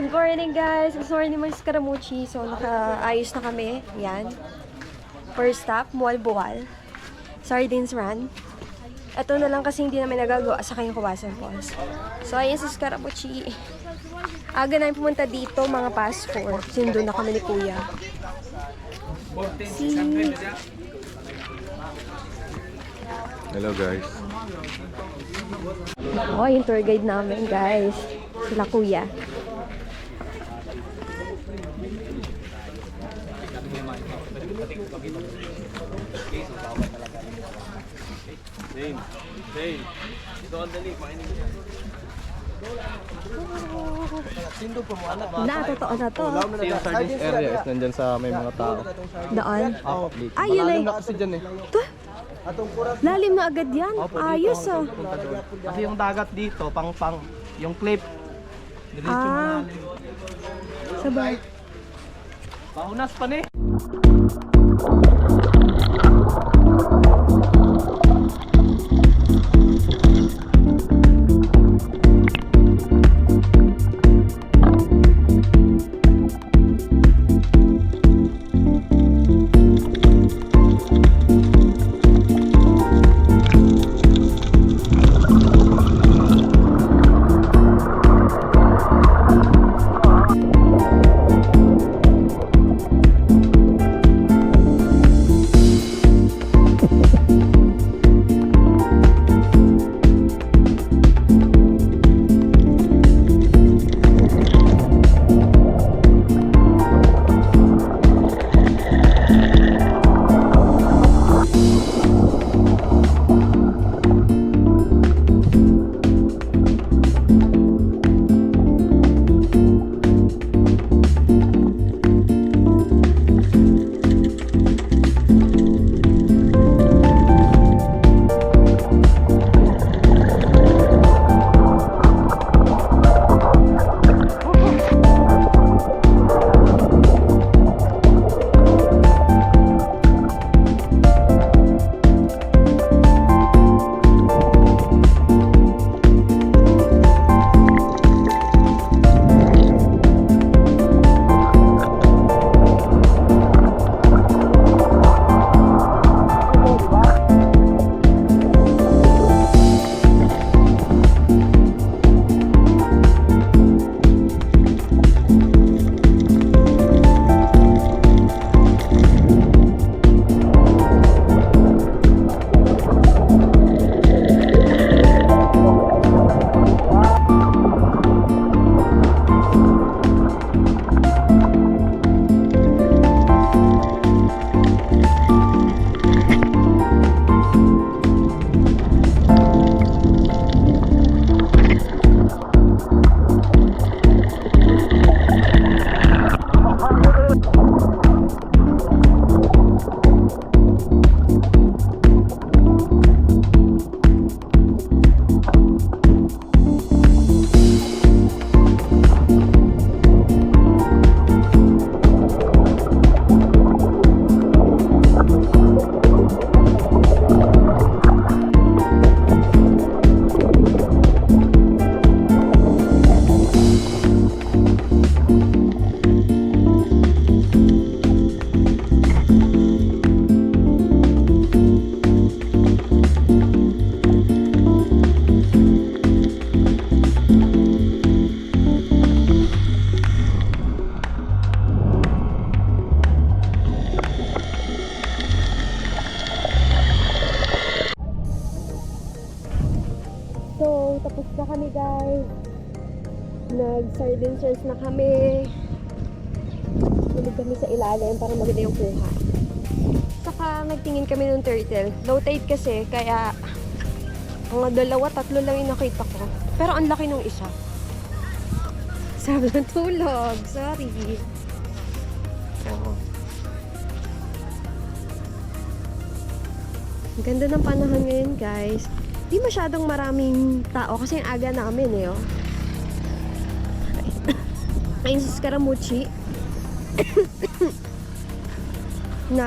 Good morning guys! Gusto morning mga Scaramucci. So nakaayos na kami. Yan. First stop, Mualboal. Sardines Run. Ito na lang kasi hindi namin nagagawa sa kanyang Kawasan Falls. So ayun sa Scaramucci. Aga namin pumunta dito mga past 4. Sindo na kami ni Kuya. Hello guys. Oh, yung tour guide namin guys. Sila Kuya. Dane. Ito ang dali, makinig niya. Sindo po mo, anak. Totoo na to. Yung sardines area is nandyan sa may mga tao. Doon? Public. Ay, yun ay. Malalim na kasi dyan eh. Ito? Lalim na agad yan. Ayos ah. Kasi yung dagat dito, pang yung cliff. Diretso Ah. malalim. Sabay. Paunas pa ni. So, tapos na kami guys. Nag-sardine search na kami. Tulog kami sa ilalim para maganda yung kuha. Saka nagtingin kami ng turtle. Low tide kasi, kaya mga 2-3 lang yung nakita ko. Pero ang laki nung isa. Sabi ng tulog. Sorry. So, ang ganda ng panahon ngayon guys. Di masyadong maraming tao kasi yung aga namin eh, oh. Ayun sa Scaramucci na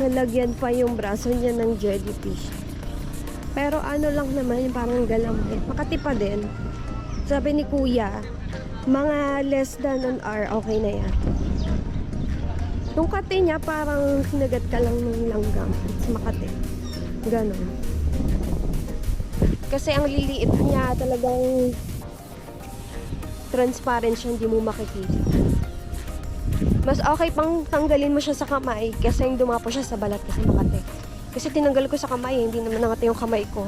nalagyan pa yung braso niya ng jellyfish. Pero ano lang naman, yung parang galamay. Makati pa din. Sabi ni kuya, mga less than an hour, okay na yan. Yung kate niya, parang sinagat ka lang ng langgam sa Makati. Ganon. Kasi ang liliit niya, talagang transparent siya, hindi mo makikita. Mas okay pang tanggalin mo siya sa kamay kasi yung dumapo siya sa balat kasi Makati. Kasi tinanggal ko sa kamay, hindi naman nakati yung kamay ko.